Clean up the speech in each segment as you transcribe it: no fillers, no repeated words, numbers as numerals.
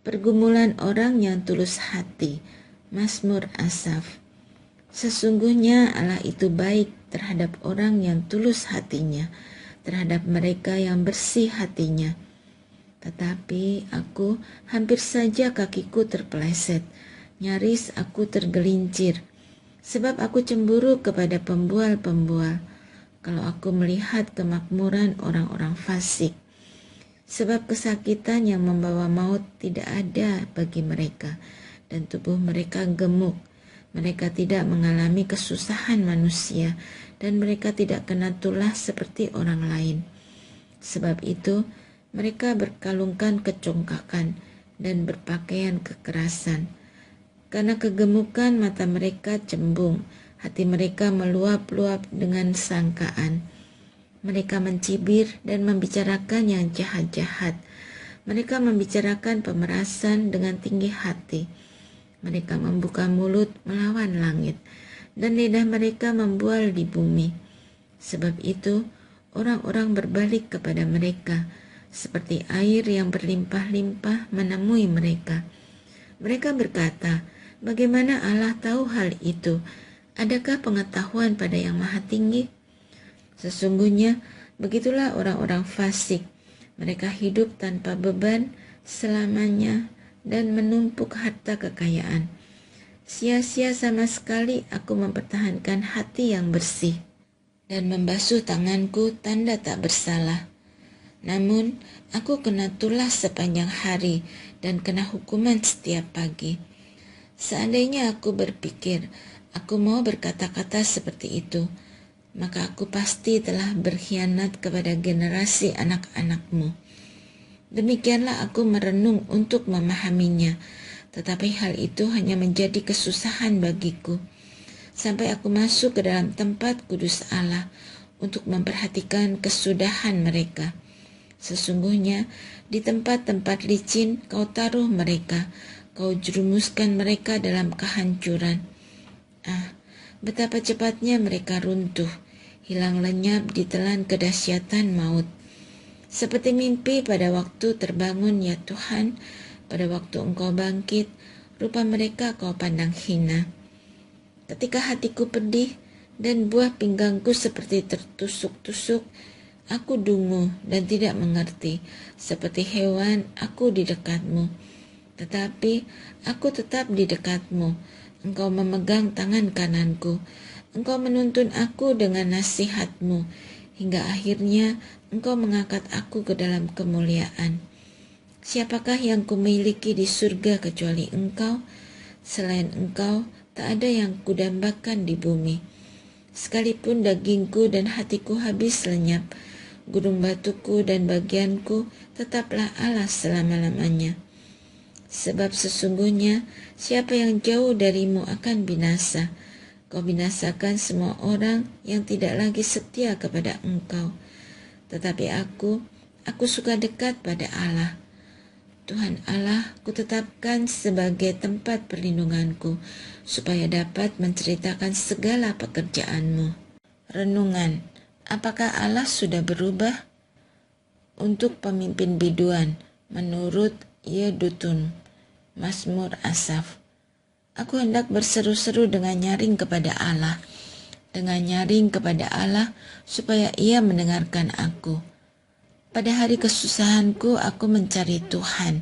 pergumulan orang yang tulus hati. Mazmur Asaf. Sesungguhnya Allah itu baik terhadap orang yang tulus hatinya, terhadap mereka yang bersih hatinya. Tetapi aku hampir saja kakiku terpeleset, nyaris aku tergelincir, sebab aku cemburu kepada pembual-pembual. Kalau aku melihat kemakmuran orang-orang fasik, sebab kesakitan yang membawa maut tidak ada bagi mereka, dan tubuh mereka gemuk. Mereka tidak mengalami kesusahan manusia, dan mereka tidak kena tulah seperti orang lain. Sebab itu, mereka berkalungkan kecongkakan dan berpakaian kekerasan. Karena kegemukan mata mereka cembung, hati mereka meluap-luap dengan sangkaan. Mereka mencibir dan membicarakan yang jahat-jahat. Mereka membicarakan pemerasan dengan tinggi hati. Mereka membuka mulut melawan langit, dan lidah mereka membual di bumi. Sebab itu, orang-orang berbalik kepada mereka, seperti air yang berlimpah-limpah menemui mereka. Mereka berkata, bagaimana Allah tahu hal itu? Adakah pengetahuan pada Yang Maha Tinggi? Sesungguhnya, begitulah orang-orang fasik. Mereka hidup tanpa beban selamanya dan menumpuk harta kekayaan. Sia-sia sama sekali aku mempertahankan hati yang bersih dan membasuh tanganku tanda tak bersalah. Namun, aku kena tulah sepanjang hari dan kena hukuman setiap pagi. Seandainya aku berpikir, aku mau berkata-kata seperti itu, maka aku pasti telah berkhianat kepada generasi anak-anakmu. Demikianlah aku merenung untuk memahaminya, tetapi hal itu hanya menjadi kesusahan bagiku, sampai aku masuk ke dalam tempat kudus Allah untuk memperhatikan kesudahan mereka. Sesungguhnya di tempat-tempat licin kau taruh mereka, kau jerumuskan mereka dalam kehancuran. Betapa cepatnya mereka runtuh, hilang lenyap ditelan kedahsyatan maut. Seperti mimpi pada waktu terbangun ya Tuhan, pada waktu Engkau bangkit, rupa mereka kau pandang hina. Ketika hatiku pedih dan buah pinggangku seperti tertusuk-tusuk, aku dungu dan tidak mengerti, seperti hewan aku di dekatmu. Tetapi aku tetap di dekatmu, Engkau memegang tangan kananku, Engkau menuntun aku dengan nasihatmu, hingga akhirnya Engkau mengangkat aku ke dalam kemuliaan. Siapakah yang kumiliki di surga kecuali Engkau? Selain Engkau, tak ada yang kudambakan di bumi. Sekalipun dagingku dan hatiku habis lenyap, gunung batuku dan bagianku tetaplah Allah selama-lamanya. Sebab sesungguhnya siapa yang jauh darimu akan binasa. Kau binasakan semua orang yang tidak lagi setia kepada Engkau. Tetapi aku suka dekat pada Allah. Tuhan Allah kutetapkan sebagai tempat perlindunganku, supaya dapat menceritakan segala pekerjaan-Mu. Renungan, apakah Allah sudah berubah? Untuk pemimpin biduan, menurut Yedutun, Mazmur Asaf. Aku hendak berseru-seru dengan nyaring kepada Allah, supaya Ia mendengarkan aku. Pada hari kesusahanku aku mencari Tuhan.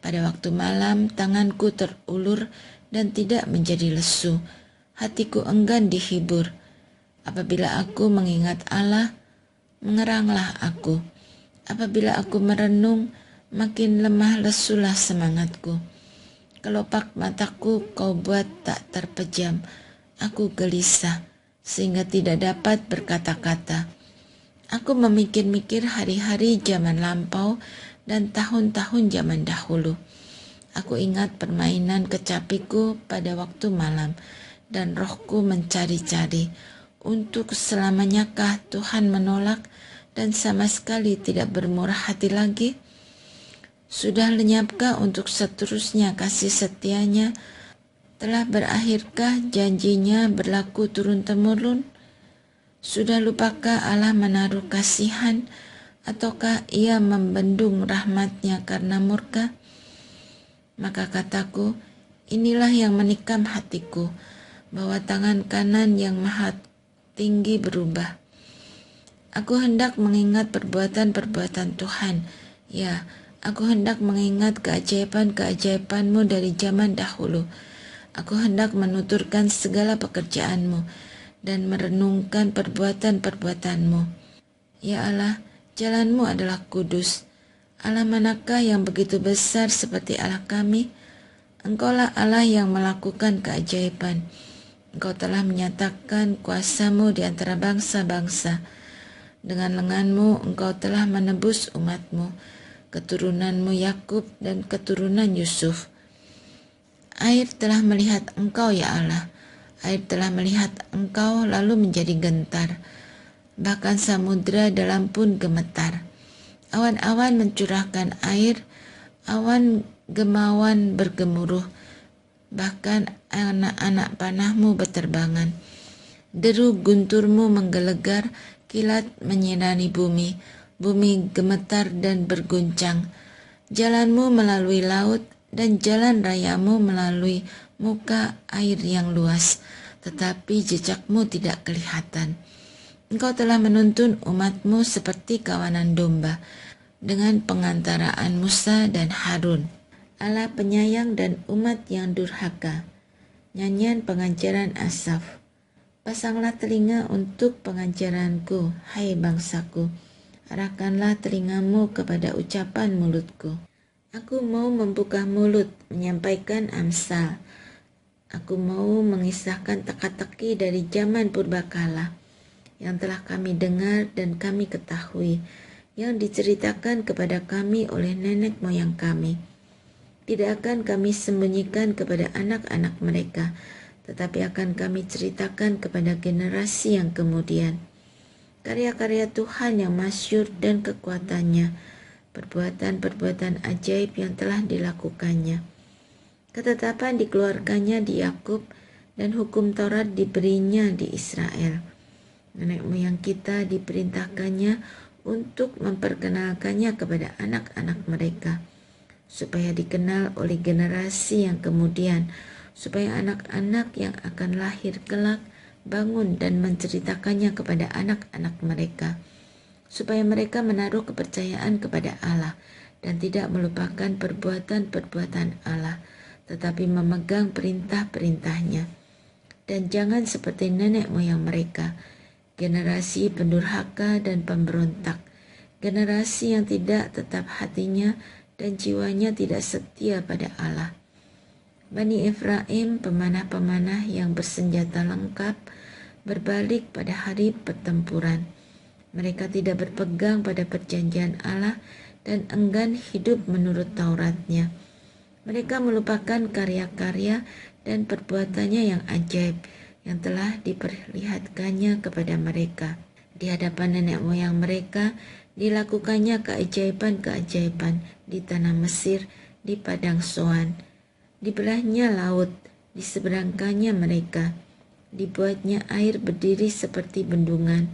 Pada waktu malam tanganku terulur dan tidak menjadi lesu. Hatiku enggan dihibur. Apabila aku mengingat Allah, mengeranglah aku. Apabila aku merenung, makin lemah lesulah semangatku. Kelopak mataku kau buat tak terpejam. Aku gelisah, sehingga tidak dapat berkata-kata. Aku memikir-mikir hari-hari zaman lampau dan tahun-tahun zaman dahulu. Aku ingat permainan kecapiku pada waktu malam, dan rohku mencari-cari. Untuk selamanyakah Tuhan menolak dan sama sekali tidak bermurah hati lagi? Sudah lenyapkah untuk seterusnya kasih setianya? Telah berakhirkah janjinya berlaku turun-temurun? Sudah lupakah Allah menaruh kasihan, ataukah Ia membendung rahmat-Nya karena murka? Maka kataku, inilah yang menikam hatiku, bahwa tangan kanan yang maha tinggi berubah. Aku hendak mengingat perbuatan-perbuatan Tuhan. Ya, aku hendak mengingat keajaiban-keajaiban-Mu dari zaman dahulu. Aku hendak menuturkan segala pekerjaan-Mu dan merenungkan perbuatan-perbuatan-Mu. Ya Allah, jalan-Mu adalah kudus. Allah manakah yang begitu besar seperti Allah kami? Engkaulah Allah yang melakukan keajaiban. Engkau telah menyatakan kuasa-Mu di antara bangsa-bangsa. Dengan lengan-Mu engkau telah menebus umat-Mu, keturunan-Mu Yakub dan keturunan Yusuf. Air telah melihat Engkau, ya Allah. Air telah melihat Engkau lalu menjadi gentar. Bahkan samudera dalam pun gemetar. Awan-awan mencurahkan air, awan gemawan bergemuruh, bahkan anak-anak panah-Mu berterbangan. Deru guntur-Mu menggelegar, kilat menyinari bumi, bumi gemetar dan berguncang. Jalan-Mu melalui laut dan jalan raya-Mu melalui muka air yang luas, tetapi jejak-Mu tidak kelihatan. Engkau telah menuntun umat-Mu seperti kawanan domba, dengan pengantaraan Musa dan Harun. Allah penyayang dan umat yang durhaka. Nyanyian pengajaran Asaf. Pasanglah telinga untuk pengajaranku, hai bangsaku. Arahkanlah telingamu kepada ucapan mulutku. Aku mau membuka mulut, menyampaikan amsal. Aku mau mengisahkan teka-teki dari zaman purbakala, yang telah kami dengar dan kami ketahui, yang diceritakan kepada kami oleh nenek moyang kami. Tidak akan kami sembunyikan kepada anak-anak mereka, tetapi akan kami ceritakan kepada generasi yang kemudian. Karya-karya Tuhan yang masyhur dan kekuatannya, perbuatan-perbuatan ajaib yang telah dilakukannya. Ketetapan dikeluarkannya di Yakub dan hukum Taurat diberinya di Israel. Nenek moyang kita diperintahkannya untuk memperkenalkannya kepada anak-anak mereka, supaya dikenal oleh generasi yang kemudian, supaya anak-anak yang akan lahir kelak bangun dan menceritakannya kepada anak-anak mereka, supaya mereka menaruh kepercayaan kepada Allah dan tidak melupakan perbuatan-perbuatan Allah, tetapi memegang perintah-perintahnya. Dan jangan seperti nenek moyang mereka, generasi pendurhaka dan pemberontak, generasi yang tidak tetap hatinya dan jiwanya tidak setia pada Allah. Bani Efraim, pemanah-pemanah yang bersenjata lengkap, berbalik pada hari pertempuran. Mereka tidak berpegang pada perjanjian Allah dan enggan hidup menurut Tauratnya. Mereka melupakan karya-karya dan perbuatannya yang ajaib, yang telah diperlihatkannya kepada mereka. Di hadapan nenek moyang mereka, dilakukannya keajaiban-keajaiban di tanah Mesir, di padang Soan. Dibelahnya laut, diseberangkannya mereka. Dibuatnya air berdiri seperti bendungan.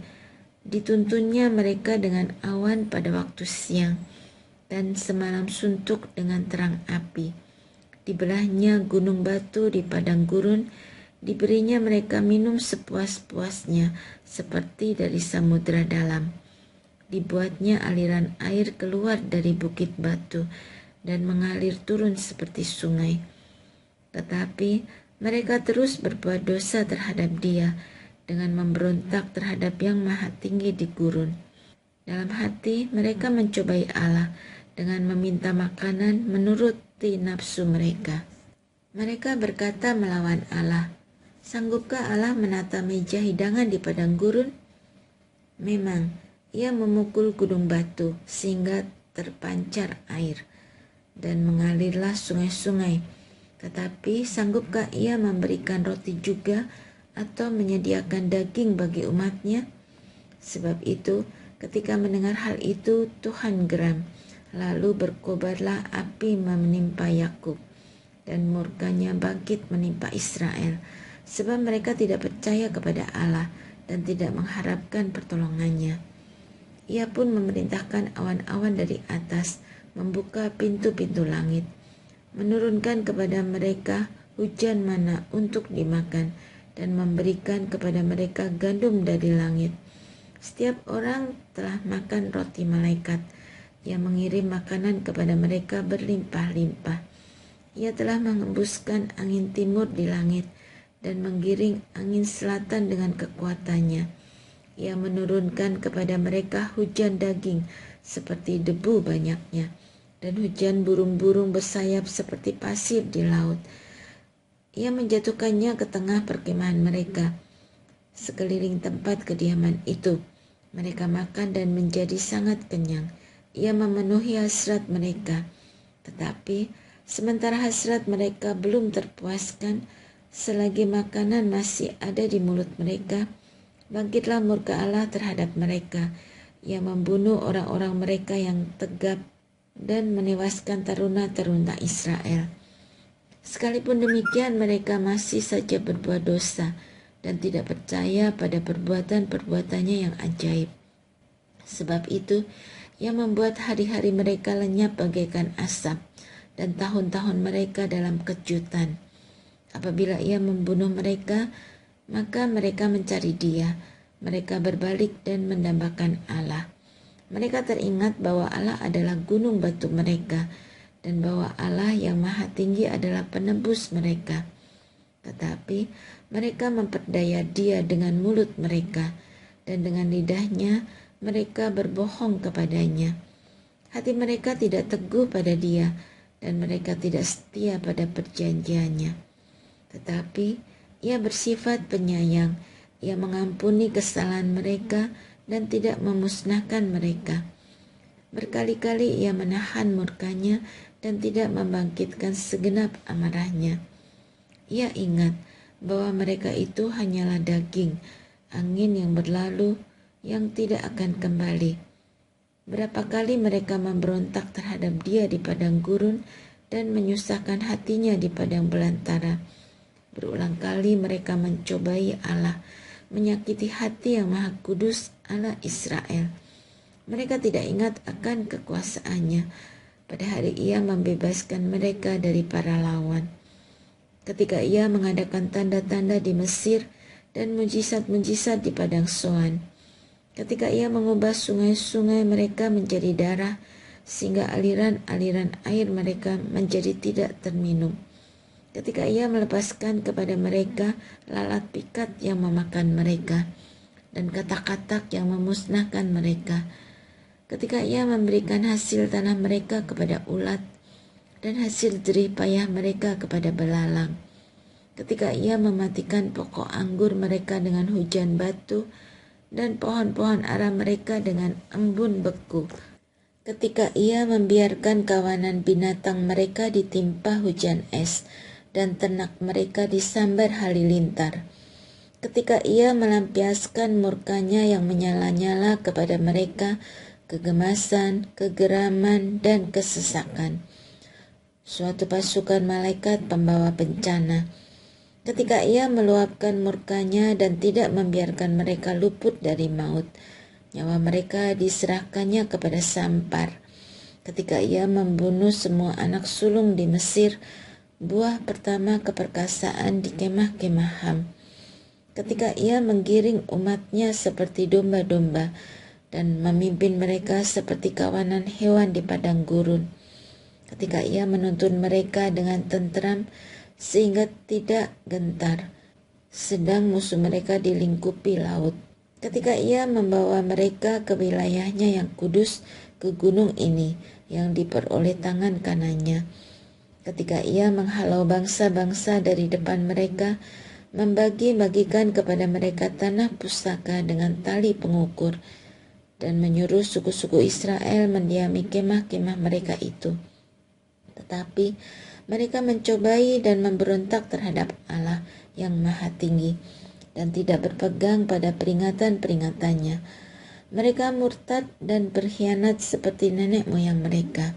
Dituntunnya mereka dengan awan pada waktu siang, dan semalam suntuk dengan terang api. Dibelahnya gunung batu di padang gurun, diberinya mereka minum sepuas-puasnya seperti dari samudera dalam. Dibuatnya aliran air keluar dari bukit batu dan mengalir turun seperti sungai. Tetapi mereka terus berbuat dosa terhadap Dia dengan memberontak terhadap Yang Maha Tinggi di gurun. Dalam hati mereka mencobai Allah dengan meminta makanan menuruti nafsu mereka. Mereka berkata melawan Allah, "Sanggupkah Allah menata meja hidangan di padang gurun?" Memang, Ia memukul gunung batu sehingga terpancar air, dan mengalirlah sungai-sungai. Tetapi sanggupkah Ia memberikan roti juga atau menyediakan daging bagi umatnya? Sebab itu, ketika mendengar hal itu, Tuhan geram, lalu berkobarlah api menimpa Yakub, dan murkanya bangkit menimpa Israel, sebab mereka tidak percaya kepada Allah dan tidak mengharapkan pertolongannya. Ia pun memerintahkan awan-awan dari atas membuka pintu-pintu langit. menurunkan kepada mereka hujan mana untuk dimakan, dan memberikan kepada mereka gandum dari langit. Setiap orang telah makan roti malaikat. Ia mengirim makanan kepada mereka berlimpah-limpah. Ia telah mengembuskan angin timur di langit dan menggiring angin selatan dengan kekuatannya. Ia menurunkan kepada mereka hujan daging seperti debu banyaknya, dan hujan burung-burung bersayap seperti pasir di laut. Ia menjatuhkannya ke tengah perkemahan mereka, sekeliling tempat kediaman itu. Mereka makan dan menjadi sangat kenyang. Ia memenuhi hasrat mereka. Tetapi sementara hasrat mereka belum terpuaskan, selagi makanan masih ada di mulut mereka, bangkitlah murka Allah terhadap mereka. Ia membunuh orang-orang mereka yang tegap dan menewaskan taruna-taruna Israel. Sekalipun demikian, mereka masih saja berbuat dosa dan tidak percaya pada perbuatan-perbuatannya yang ajaib. Sebab itu, ia membuat hari-hari mereka lenyap bagaikan asap, dan tahun-tahun mereka dalam kejutan. Apabila ia membunuh mereka, maka mereka mencari dia. Mereka berbalik dan mendambakan Allah. Mereka teringat bahwa Allah adalah gunung batu mereka, dan bahwa Allah yang maha tinggi adalah penebus mereka. Tetapi mereka memperdaya dia dengan mulut mereka, dan dengan lidahnya mereka berbohong kepadanya. Hati mereka tidak teguh pada dia, dan mereka tidak setia pada perjanjiannya. Tetapi ia bersifat penyayang, ia mengampuni kesalahan mereka dan tidak memusnahkan mereka. Berkali-kali ia menahan murkanya dan tidak membangkitkan segenap amarahnya. Ia ingat bahwa mereka itu hanyalah daging, angin yang berlalu yang tidak akan kembali. Berapa kali mereka memberontak terhadap dia di padang gurun dan menyusahkan hatinya di padang belantara. Berulang kali mereka mencobai Allah, menyakiti hati yang maha kudus Allah Israel. Mereka tidak ingat akan kekuasaannya pada hari ia membebaskan mereka dari para lawan. Ketika ia mengadakan tanda-tanda di Mesir dan mujizat-mujizat di padang Soan. Ketika ia mengubah sungai-sungai mereka menjadi darah, sehingga aliran-aliran air mereka menjadi tidak terminum. Ketika ia melepaskan kepada mereka lalat pikat yang memakan mereka, dan katak-katak yang memusnahkan mereka. Ketika ia memberikan hasil tanah mereka kepada ulat, dan hasil jerih payah mereka kepada belalang. Ketika ia mematikan pokok anggur mereka dengan hujan batu, dan pohon-pohon ara mereka dengan embun beku. Ketika ia membiarkan kawanan binatang mereka ditimpa hujan es, dan ternak mereka disambar halilintar. Ketika ia melampiaskan murkanya yang menyala-nyala kepada mereka, kegemasan, kegeraman, dan kesesakan. Suatu pasukan malaikat pembawa bencana. Ketika ia meluapkan murkanya dan tidak membiarkan mereka luput dari maut, nyawa mereka diserahkannya kepada sampar. Ketika ia membunuh semua anak sulung di Mesir, buah pertama keperkasaan di kemah-kemah Ham. Ketika ia menggiring umatnya seperti domba-domba, dan memimpin mereka seperti kawanan hewan di padang gurun. Ketika ia menuntun mereka dengan tenteram sehingga tidak gentar, sedang musuh mereka dilingkupi laut. Ketika ia membawa mereka ke wilayahnya yang kudus, ke gunung ini yang diperoleh tangan kanannya. Ketika ia menghalau bangsa-bangsa dari depan mereka, membagi-bagikan kepada mereka tanah pusaka dengan tali pengukur, dan menyuruh suku-suku Israel mendiami kemah-kemah mereka itu. Tetapi mereka mencobai dan memberontak terhadap Allah yang maha tinggi, dan tidak berpegang pada peringatan-peringatannya. Mereka murtad dan berkhianat seperti nenek moyang mereka,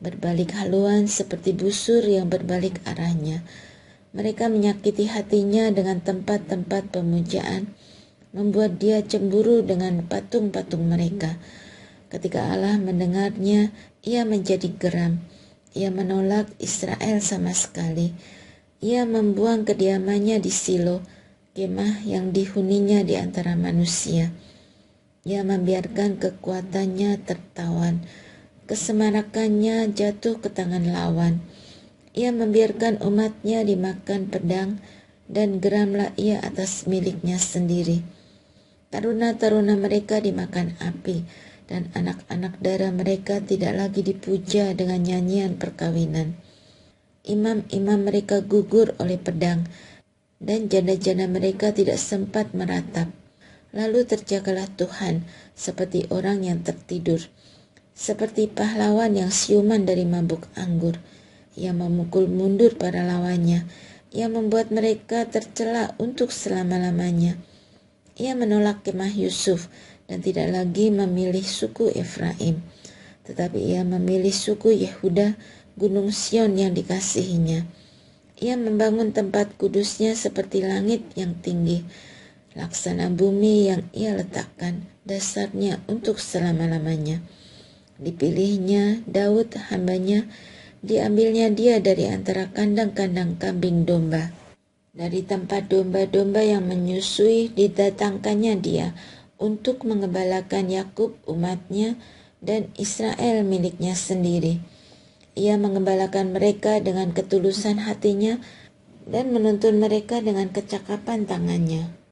berbalik haluan seperti busur yang berbalik arahnya. Mereka menyakiti hatinya dengan tempat-tempat pemujaan, membuat dia cemburu dengan patung-patung mereka. Ketika Allah mendengarnya, ia menjadi geram. Ia menolak Israel sama sekali. Ia membuang kediamannya di Silo, kemah yang dihuninya di antara manusia. Ia membiarkan kekuatannya tertawan, kesemarakannya jatuh ke tangan lawan. Ia membiarkan umatnya dimakan pedang, dan geramlah ia atas miliknya sendiri. Taruna-taruna mereka dimakan api, dan anak-anak darah mereka tidak lagi dipuja dengan nyanyian perkawinan. Imam-imam mereka gugur oleh pedang, dan janda-janda mereka tidak sempat meratap. Lalu terjagalah Tuhan seperti orang yang tertidur, seperti pahlawan yang siuman dari mabuk anggur. Ia memukul mundur para lawannya. Ia membuat mereka tercela untuk selama-lamanya. Ia menolak kemah Yusuf dan tidak lagi memilih suku Efraim, tetapi ia memilih suku Yehuda, gunung Sion yang dikasihinya. Ia membangun tempat kudusnya seperti langit yang tinggi, laksana bumi yang ia letakkan dasarnya untuk selama-lamanya. Dipilihnya Daud hambanya, diambilnya dia dari antara kandang-kandang kambing domba. Dari tempat domba-domba yang menyusui didatangkannya dia untuk mengembalakan Yakub umatnya dan Israel miliknya sendiri. Ia mengembalakan mereka dengan ketulusan hatinya dan menuntun mereka dengan kecakapan tangannya.